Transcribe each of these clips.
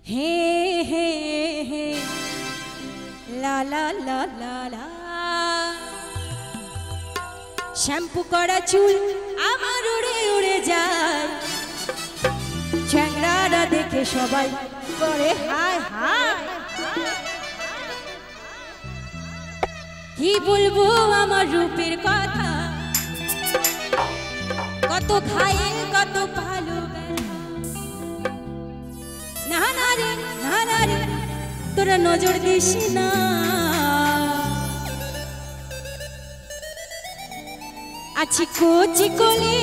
हे हे हे ला ला ला ला ला shampoo করা চুল আমার উড়ে উড়ে যায় চ্যাংড়ারা দেখে সবাই করে হায় হায় কি বলবো আমার রূপের কথা কত খায় কত ভালো না না রে না না রে তোরা নজর দিস না আছি কোচি কোলে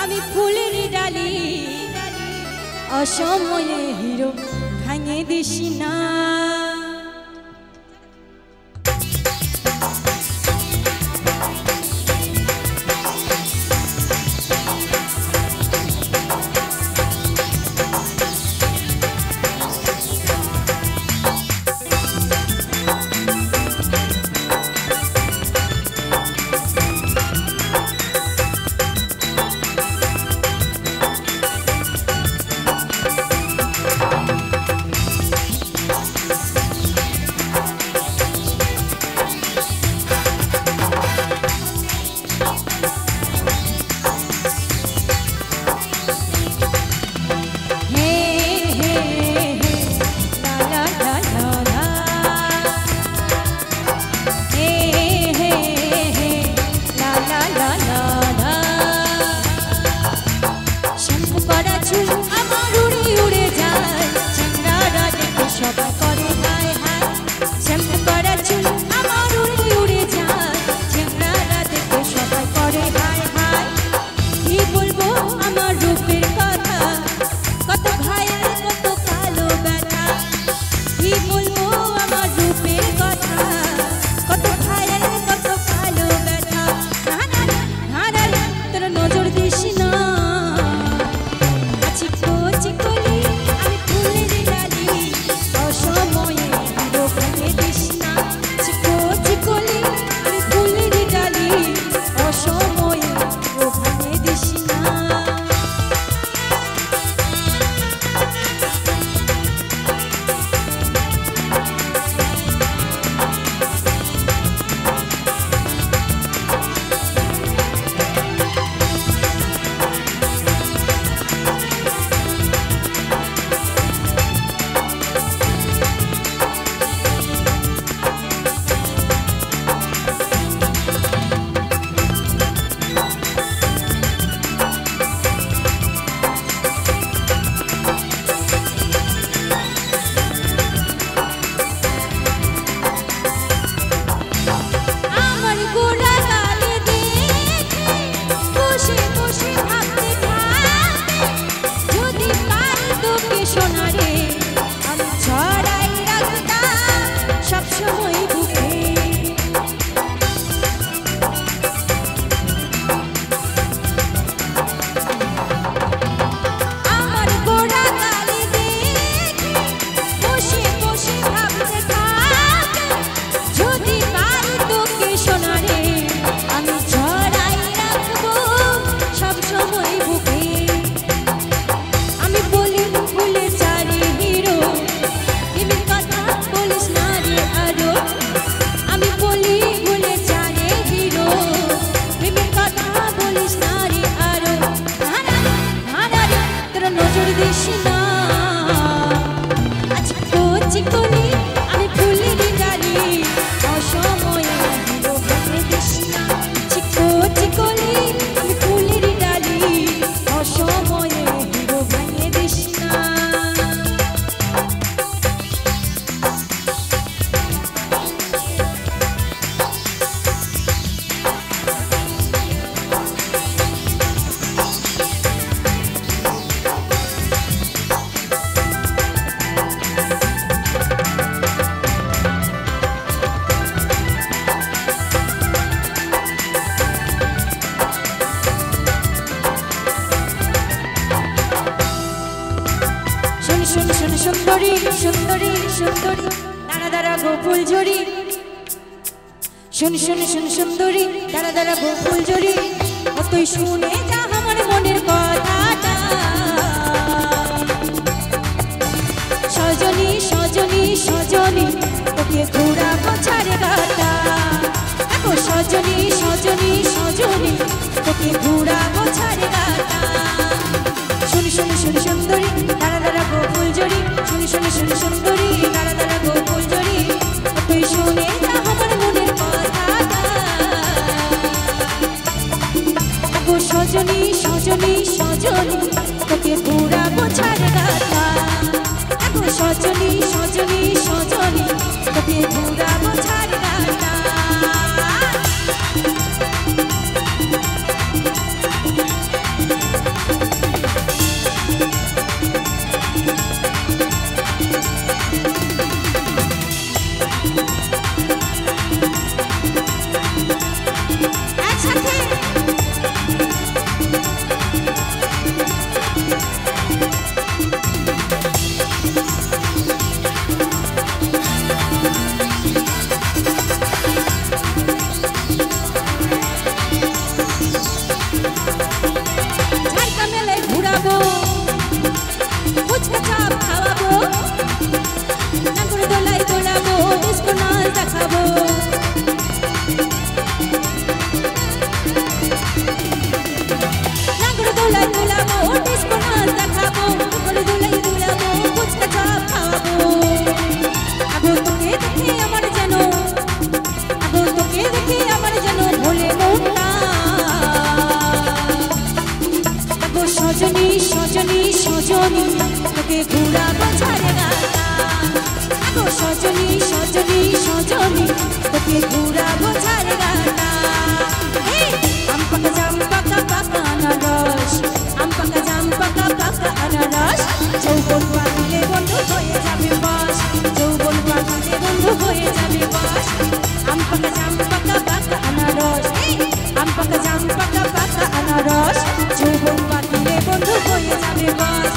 আমি ফুলের ডালি অসময়ে হিরো ভাঙে দিস না সুন্দরী সুন্দরী সুন্দরী দাঁড়া দাঁড়া গোকুল ঝরি শুন শুন শুন সুন্দরী দাঁড়া দাঁড়া গোকুল ঝরি ও তুই শুনে যা আমার মনের কথাটা সজনী সজনী সজনী তোকে ঘুরাবো ছাড়ে গাটা দেখো সজনী সজনী সজনী তোকে ঘুরাবো ছাড়ে গাটা শুনি শুনি শুনি সুন্দরী দাঁড়া দাঁড়া গোকুল জড়ি শুনি শুনি শুনি সুন্দরী দাঁড়া দাঁড়া গোকুল জড়ি তুই শুনে যা আমার মনের কথাটা দেখো সজনী সজনী সজনী তোকে ঘুরাবো ছাড়ে গাটা দেখো সজনী সজনী সজনী তোকে ঘুরাবো ছাড়ে গাটা সজনী সজনী সজনী তোকে ঘুরাবো ছাড়ে গাটা আগো সজনী সজনী সজনী তোকে ঘুরাবো ছাড়ে গাটা আম পাকা জাম পাকা পাকা আনারস আম পাকা জাম পাকা পাকা আনারস যৌবন পাগলে বন্ধু হয়ে যাবে বাস যৌবন পাগলে বন্ধু হয়ে যাবে বাস আম পাকা জাম পাকা পাকা আনারস আম পাকা জাম পাকা পাকা আনারস যৌবন পাগলে বন্ধু হয়ে যাবে বাস